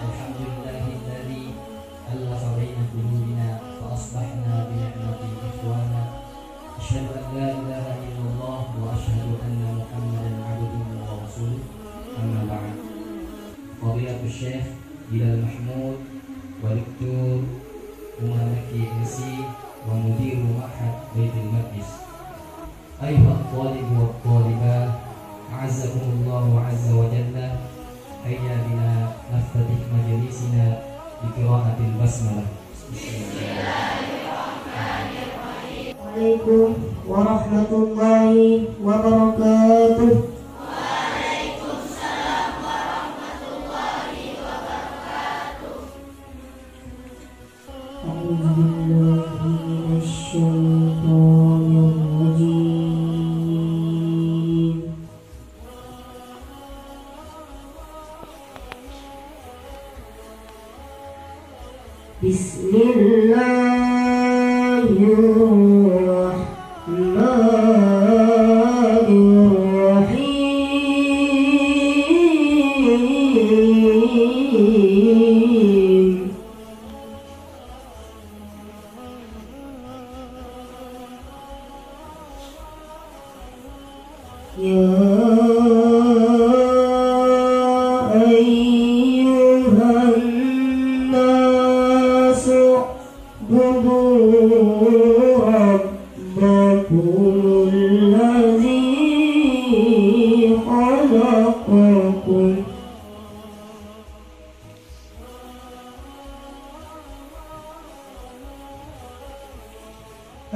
Alhamdulillahilladzi allafa baina qulubina fa asbahna bi ni'matihi ikhwana. Asyhadu an la ilaha illallah wa asyhadu anna Muhammadan abduhu wa rasuluh. Amma ba'd. Fadilatul Syekh Bilal Mahmud wa Dr. Umar Maki MC wa Mudir Ma'had Baitul Maqdis. Ayuha at-talib wa at-talibah, a'azzakumullah wa 'azza wa jalla. Hayya bina naftatih majlisina bi qira'atil basmalah. Bismillahirrahmanirrahim. Waalaikumsalam warahmatullahi wabarakatuh. Waalaikumsalam warahmatullahi wabarakatuh. A'udzubillahi minasyaitonir rajim. Bismillahirrahmanirrahim. Ya ayyuhan nasu u'budu rabbakumul ladzi khalaqakum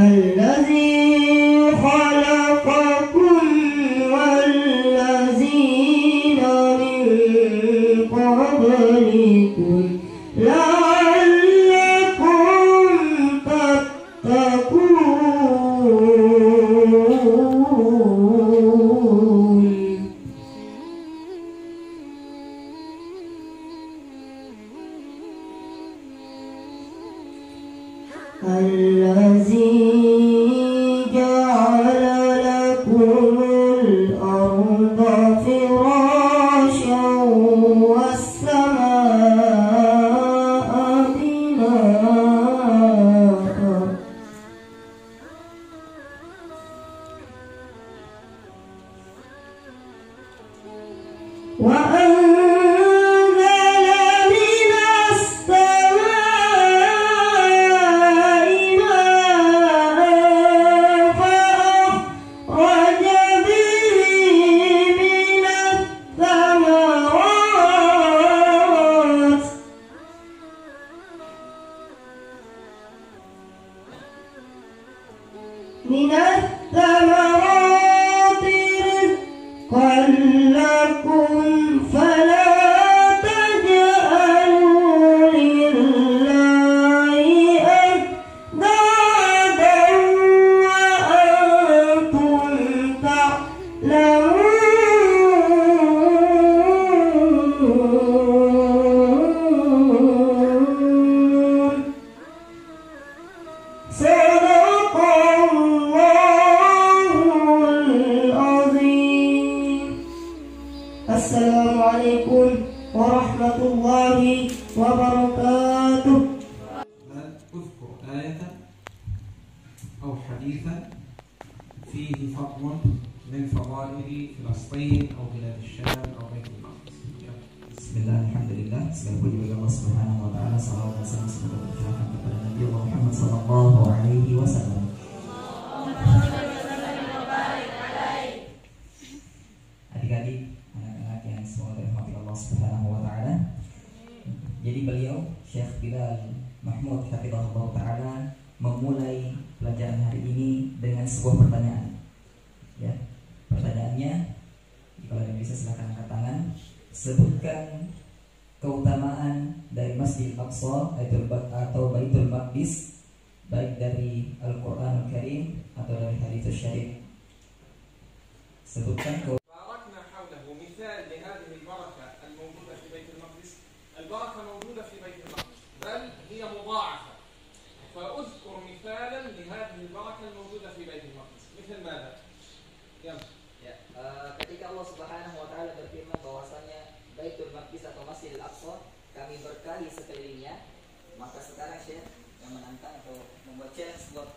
الذي خلقكم والذين من قبلكم لعلكم تتقون الذي جعل لكم الأرض فراشا والسماء بناء وأنزل من السماء ماء فأخرج به من الثمرات رزقا لكم فلا تجعلوا لله أندادا وأنتم تعلمون صدق الله العظيم. السلام عليكم ورحمة الله وبركاته. اذكر آية أو حديثا فيه فضل من فضائل فلسطين أو بلاد الشام أو بيت المقدس. Bismillah, alhamdulillah, segala puji bagi Allah Subhanahu wa taala, salawat dan salam semoga tercurahkan kepada Nabi Muhammad sallallahu alaihi wasallam. Adik-adik, anak-anak yang semoga dirahmati Allah Subhanahu wa taala. Jadi beliau Syekh Bilal Mahmud hafizahullah taala memulai pelajaran hari ini dengan sebuah pertanyaan. Ya. Pertanyaannya, kalau ada yang bisa silakan angkat tangan. Sebutkan keutamaan dari Masjid Al-Aqsa atau Baitul Maqdis, baik dari Al-Quran Al-Karim atau dari hadits syarif. Sebutkan باركنا حوله مثال لهذه البركة الموجودة في بيت المقدس. البركة موجودة في بيت المقدس بل هي مضاعفة. فأذكر مثالا لهذه البركة الموجودة في بيت المقدس. مثل ماذا؟ يلا. Ya, ketika Allah Subhanahu wa taala berfirman bahwasanya Baitul Maqdis atau Masjidil Aqsa kami berkahi sekelilingnya, maka sekarang Syekh yang menantang atau membuat challenge buat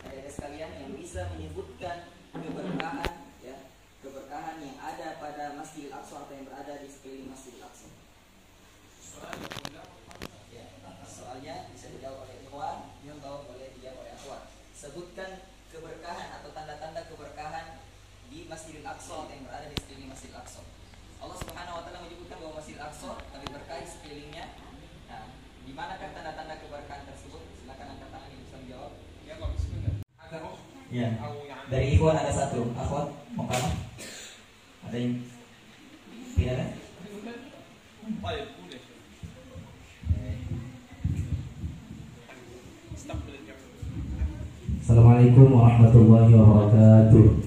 adik-adik sekalian yang bisa menyebutkan keberkahan, ya, keberkahan yang ada pada Masjidil Aqsa atau yang berada di sekeliling Masjidil Aqsa. Ya, soalnya bisa dijawab oleh ikhwan, atau boleh dijawab oleh akhwat. Sebutkan keberkahan atau tanda-tanda keberkahan di Masjidil Aqsa yang berada di sekeliling Masjidil Aqsa. Allah Subhanahu wa taala menyebutkan bahwa Masjidil Aqsa kami berkahi sekelilingnya. Nah, di manakah tanda-tanda keberkahan tersebut? Silakan angkat tangan yang bisa menjawab. يلا بسم الله. هذا أخت Ya. أو يعني Dari ikhwan ada satu, akhwat mau kalah? Ada yang tidak ada? طيب قول يا شيخ. استقبل الجمع. Assalamualaikum warahmatullahi wabarakatuh.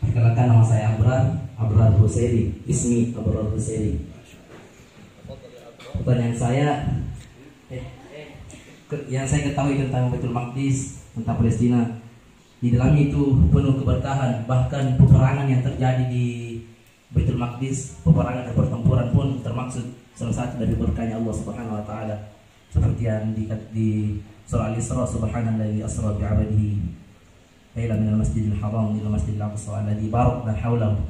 Perkenalkan, nama saya Abrar Husaini. Ismi Abrar Husaini. Pertanyaan saya, yang saya ketahui tentang Baitul Maqdis, tentang Palestina, di dalamnya itu penuh keberkahan. Bahkan peperangan yang terjadi di Baitul Maqdis, peperangan dan pertempuran pun termaksud salah satu dari berkahnya Allah Subhanahu wa taala. Seperti yang di surah Al-Isra, subhanalladzi asra bi 'abdihi ila minal masjidil haram ila masjidil aqsa alladzi barakna haulahu.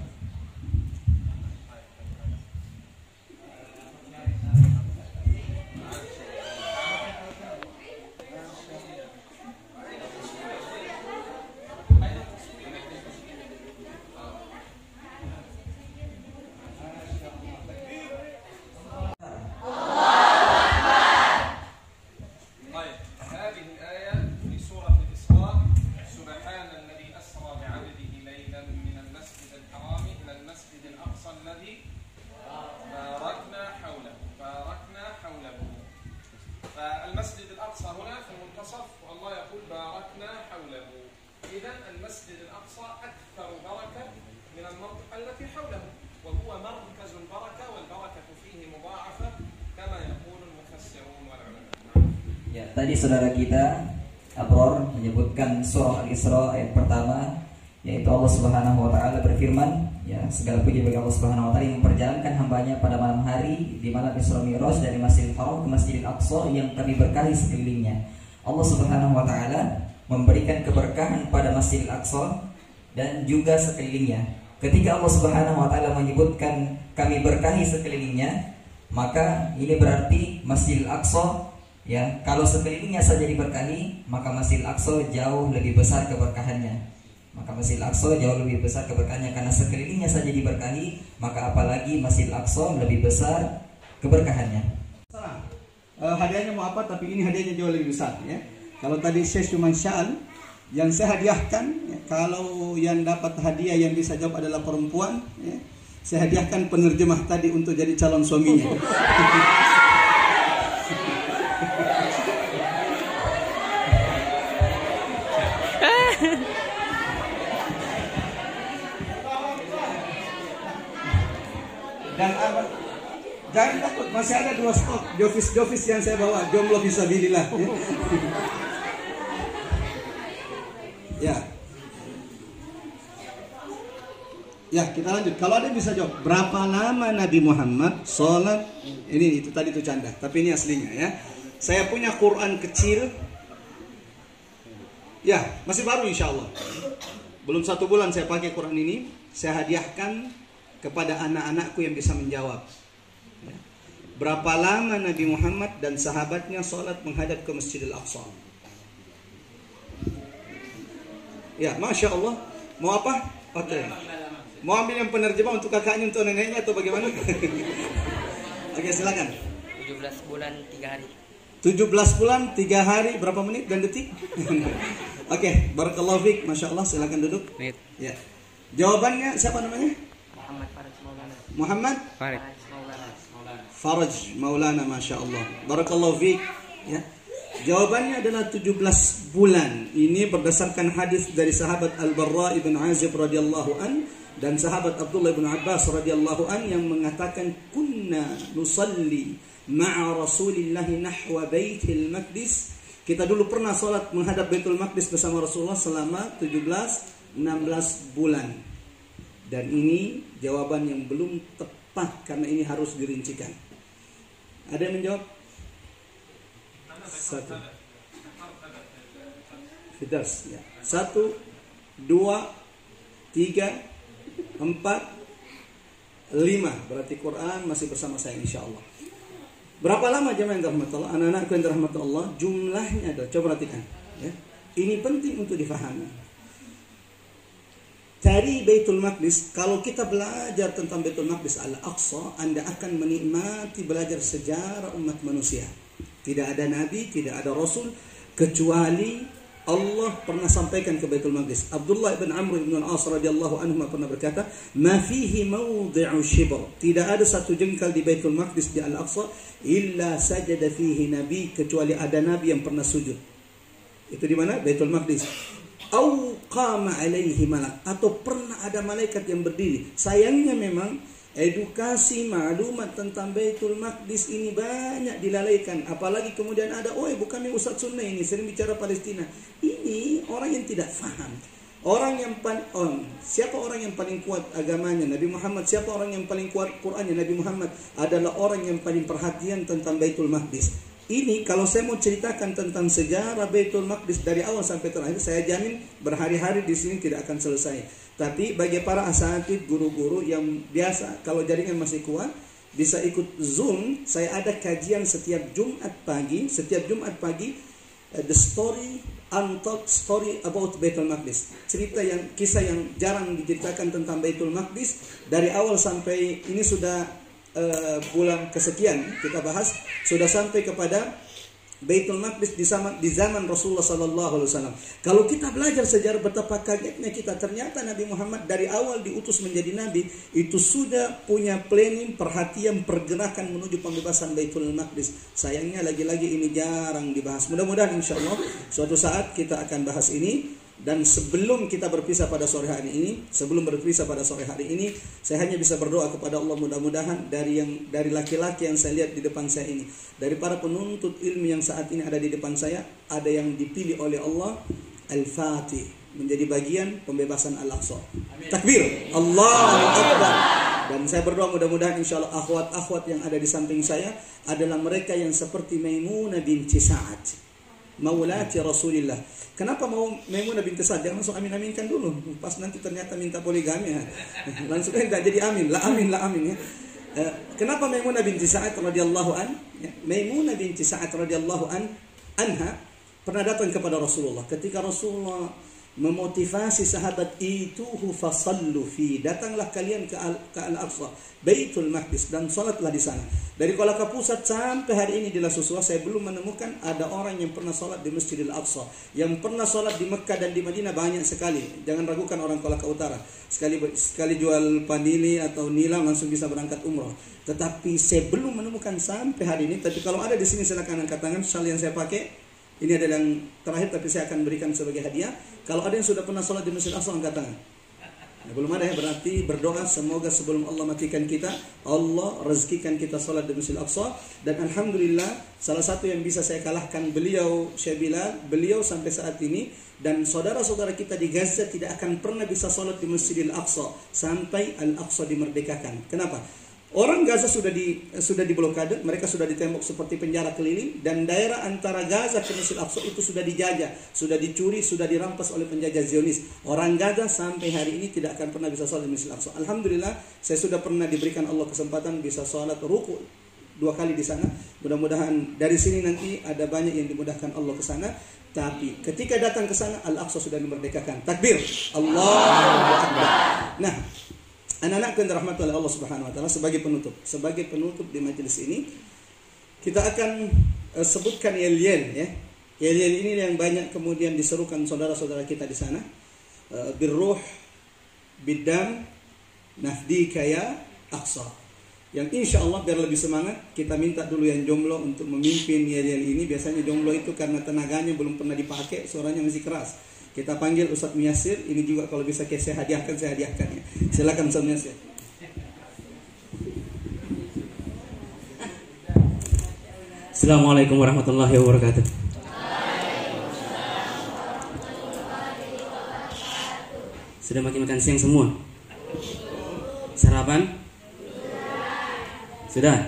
إذن المسجد الأقصى أكثر بركة من المنطقة التي حوله، وهو مركز البركة، والبركة فيه مضاعفة كما يقول المفسرون والعلماء. Ya, tadi saudara kita Abror menyebutkan surah Al-Isra ayat pertama, yaitu Allah Subhanahu wa taala berfirman, ya, segala puji bagi Allah Subhanahu wa taala yang memperjalankan hambanya pada malam hari di malam Isra Mi'raj dari Masjidil Haram ke Masjidil Aqsa yang kami berkahi sekelilingnya. Allah Subhanahu wa taala memberikan keberkahan pada Masjidil Aqsa dan juga sekelilingnya. Ketika Allah Subhanahu wa taala menyebutkan kami berkahi sekelilingnya, maka ini berarti Masjidil Aqsa, ya, kalau sekelilingnya saja diberkahi, maka Masjidil Aqsa jauh lebih besar keberkahannya. Maka Masjidil Aqsa jauh lebih besar keberkahannya karena sekelilingnya saja diberkahi, maka apalagi Masjidil Aqsa lebih besar keberkahannya. Hadiahnya mau apa, tapi ini hadiahnya jauh lebih besar, ya. Kalau tadi saya cuma syal, yang saya hadiahkan, ya, kalau yang dapat hadiah yang bisa jawab adalah perempuan, ya, saya hadiahkan penerjemah tadi untuk jadi calon suaminya. Dan jangan takut, masih ada 2 stok Jofis yang saya bawa, jomblo fisabilillah, ya. Ya. Ya, kita lanjut. Kalau ada yang bisa jawab, berapa lama Nabi Muhammad sholat? Ini itu tadi itu canda, tapi ini aslinya, ya. Saya punya Quran kecil. Ya, masih baru insya Allah. Belum 1 bulan saya pakai Quran ini. Saya hadiahkan kepada anak-anakku yang bisa menjawab. Ya. Berapa lama Nabi Muhammad dan sahabatnya sholat menghadap ke Masjidil Aqsa? Ya, Masya Allah. Mau apa? Oke. Mau ambil yang penerjemah untuk kakaknya, untuk neneknya, atau bagaimana? Oke, silakan. 17 bulan 3 hari. 17 bulan 3 hari, berapa menit dan detik? Oke, barakallahu fiik. Masya Allah, silakan duduk. Ya. Jawabannya siapa namanya? Muhammad Faraj Maulana. Muhammad Faraj Faraj Maulana, Masya Allah. Barakallahu fiik. Ya. Jawabannya adalah 17 bulan. Ini berdasarkan hadis dari sahabat Al-Barra ibn Azib radhiyallahu an dan sahabat Abdullah ibn Abbas radhiyallahu an yang mengatakan kunna nusalli ma'a Rasulillah nahwa Baitul Maqdis. Kita dulu pernah salat menghadap Baitul Maqdis bersama Rasulullah selama 17-16 bulan. Dan ini jawaban yang belum tepat karena ini harus dirincikan. Ada yang menjawab? 1 Fidars, ya. 1, 2, 3, 4, 5. Berarti Quran masih bersama saya insya Allah. Berapa lama jemaah yang dirahmati Allah? Anak-anakku yang dirahmati Allah, jumlahnya adalah, coba perhatikan, ya. Ini penting untuk difahami. Dari Baitul Maqdis, kalau kita belajar tentang Baitul Maqdis Al-Aqsa, Anda akan menikmati belajar sejarah umat manusia. Tidak ada nabi, tidak ada rasul, kecuali Allah pernah sampaikan ke Baitul Maqdis. Abdullah ibn Amr ibn al-As radhiyallahu anhu pernah berkata, "Ma fihi mawdi'u shibr." Tidak ada satu jengkal di Baitul Maqdis di Al-Aqsa illa sajada fihi nabi, kecuali ada nabi yang pernah sujud. Itu di mana? Baitul Maqdis. Au qama alaihi malak, atau pernah ada malaikat yang berdiri. Sayangnya memang edukasi maklumat tentang Baitul Maqdis ini banyak dilalaikan. Apalagi kemudian ada, bukannya Ustaz Sunnah ini sering bicara Palestina. Ini orang yang tidak faham. Siapa orang yang paling kuat agamanya? Nabi Muhammad. Siapa orang yang paling kuat Qur'annya? Nabi Muhammad. Adalah orang yang paling perhatian tentang Baitul Maqdis. Ini kalau saya mau ceritakan tentang sejarah Baitul Maqdis dari awal sampai terakhir, saya jamin berhari-hari di sini tidak akan selesai. Tapi bagi para asatidz, guru-guru yang biasa, kalau jaringan masih kuat, bisa ikut Zoom. Saya ada kajian setiap Jumat pagi, the story, untold story about Baitul Maqdis. Kisah yang jarang diceritakan tentang Baitul Maqdis dari awal sampai ini sudah bulan kesekian kita bahas, sudah sampai kepada Baitul Maqdis di zaman Rasulullah sallallahu alaihi wasallam. Kalau kita belajar sejarah, betapa kagetnya kita, ternyata Nabi Muhammad dari awal diutus menjadi nabi itu sudah punya planning, perhatian, pergerakan menuju pembebasan Baitul Maqdis. Sayangnya lagi-lagi ini jarang dibahas. Mudah-mudahan insyaallah suatu saat kita akan bahas ini. Dan sebelum kita berpisah pada sore hari ini, saya hanya bisa berdoa kepada Allah, mudah-mudahan dari laki-laki yang saya lihat di depan saya ini, dari para penuntut ilmu yang saat ini ada di depan saya, ada yang dipilih oleh Allah Al-Fatih menjadi bagian pembebasan Al-Aqsa. Takbir, Allahu Akbar. Dan saya berdoa mudah-mudahan insyaallah akhwat-akhwat yang ada di samping saya adalah mereka yang seperti Maimunah binti Sa'ad, maulati Rasulillah. Kenapa mau Maimunah binti Sa'ad? Jangan langsung amin-aminkan dulu. Pas nanti ternyata minta poligami ya. Langsung tidak jadi amin. La amin ya. Kenapa Maimunah binti Sa'ad radhiyallahu an? Ya. Maimunah binti Sa'ad radhiyallahu anha pernah datang kepada Rasulullah ketika Rasulullah memotivasi sahabat itu, fasallu fi, datanglah kalian ke Al-Aqsa, Baitul Maqdis, dan salatlah di sana. Dari Kolaka Pusat sampai hari ini di Lasusua saya belum menemukan ada orang yang pernah salat di Masjidil Aqsa. Yang pernah salat di Mekah dan di Madinah banyak sekali. Jangan ragukan orang Kolaka Utara. Sekali jual panili atau nilam langsung bisa berangkat umroh. Tetapi saya belum menemukan sampai hari ini. Tapi kalau ada di sini silakan angkat tangan. Shal yang saya pakai ini adalah yang terakhir, tapi saya akan berikan sebagai hadiah. Kalau ada yang sudah pernah sholat di Masjid Al-Aqsa, angkat tangan. Nah, belum ada ya, berarti berdoa semoga sebelum Allah matikan kita, Allah rezekikan kita sholat di Masjid Al-Aqsa. Dan alhamdulillah salah satu yang bisa saya kalahkan beliau, Syekh Bilal, beliau sampai saat ini, dan saudara-saudara kita di Gaza tidak akan pernah bisa sholat di Masjid Al-Aqsa sampai Al-Aqsa dimerdekakan. Kenapa? Orang Gaza sudah diblokade, mereka sudah ditembok seperti penjara keliling, dan daerah antara Gaza ke Masjid Al-Aqsa itu sudah dijajah, sudah dicuri, sudah dirampas oleh penjajah Zionis. Orang Gaza sampai hari ini tidak akan pernah bisa sholat di Masjid Al-Aqsa. Alhamdulillah, saya sudah pernah diberikan Allah kesempatan bisa sholat ruku 2 kali di sana. Mudah-mudahan dari sini nanti ada banyak yang dimudahkan Allah ke sana. Tapi ketika datang ke sana, Al-Aqsa sudah dimerdekakan. Takbir, Allahu Akbar. Nah, anak-anak yang dirahmati oleh Allah Subhanahu wa taala, sebagai penutup di majelis ini kita akan sebutkan yel-yel ya. Yel-yel ini yang banyak kemudian diserukan saudara-saudara kita di sana. Birruh, biddam, nafdika ya Aqsa. Yang insya Allah biar lebih semangat, kita minta dulu yang jomblo untuk memimpin yel-yel ini. Biasanya jomblo itu karena tenaganya belum pernah dipakai, suaranya masih keras. Kita panggil Ustaz Miyasir, ini juga kalau bisa saya hadiahkan ya. Silakan Ustaz Miyasir. Assalamualaikum warahmatullahi wabarakatuh. Sudah makan siang semua? Sarapan? Sudah?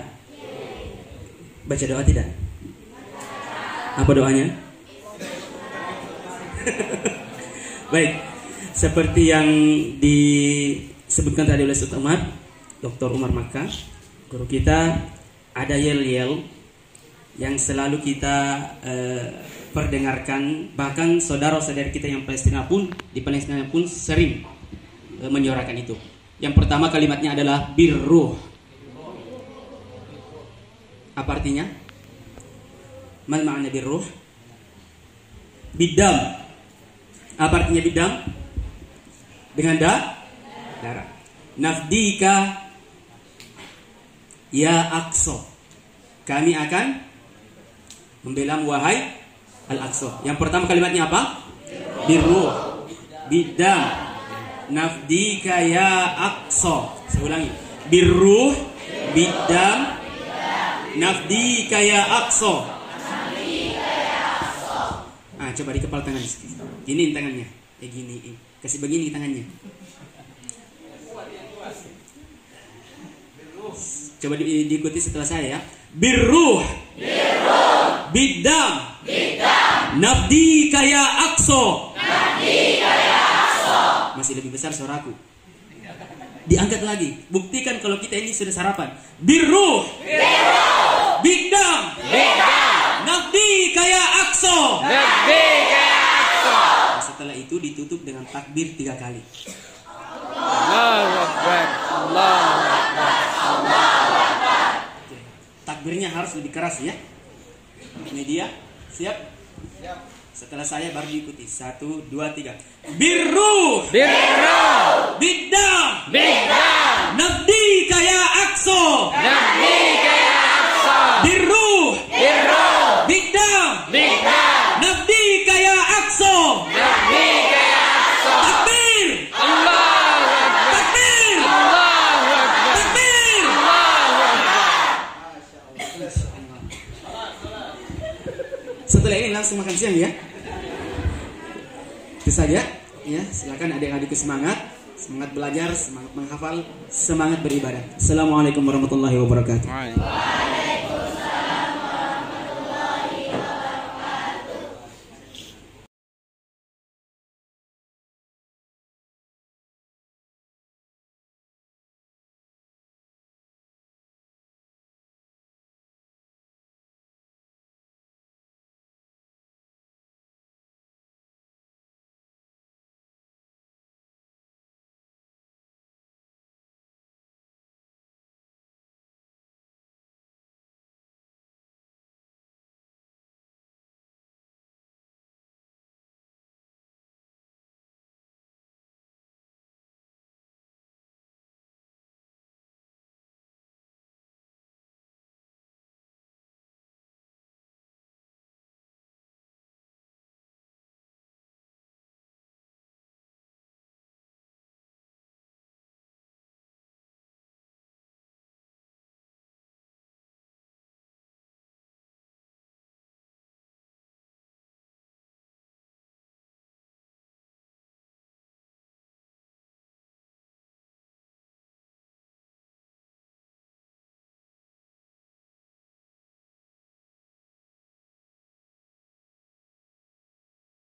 Baca doa tidak? Apa doanya? Baik, seperti yang disebutkan tadi oleh Ustaz Umar, Dr. Umar Makkah, guru kita, ada yel-yel yang selalu kita perdengarkan. Bahkan saudara-saudari kita yang di Palestina pun sering menyuarakan itu. Yang pertama kalimatnya adalah birruh. Apa artinya? Mal ma'na birruh? Bidam. Apa artinya bidam? Dengan darah. Nafdika ya Aqsa. Kami akan membela wahai Al-Aqsa. Yang pertama kalimatnya apa? Birruh, bidam, nafdika ya Aqsa. Saya ulangi. Birruh, bidam, nafdika ya Aqsa. Coba di kepala tangan. Giniin tangannya. Giniin. Kasih begini tangannya. Coba diikuti setelah saya ya. Birruh, bidam, nafdika ya Aqsa. Masih lebih besar suaraku. Diangkat lagi. Buktikan kalau kita ini sudah sarapan. Birruh, bidam, nafdika ya Aqsa. Setelah itu ditutup dengan takbir 3 kali. Allahu Akbar, Allahu Akbar, Allahu Akbar. Takbirnya harus lebih keras ya. Ini dia. Siap? Siap. Setelah saya baru diikuti. 1, 2, 3. Birruh, bidam, nafdika ya Aqsa. Birruh, bidam, nafdika ya Aqsa. langsung makan siang ya. Itu saja ya. Silakan adik-adikku semangat belajar, semangat menghafal, semangat beribadah. Assalamualaikum warahmatullahi wabarakatuh.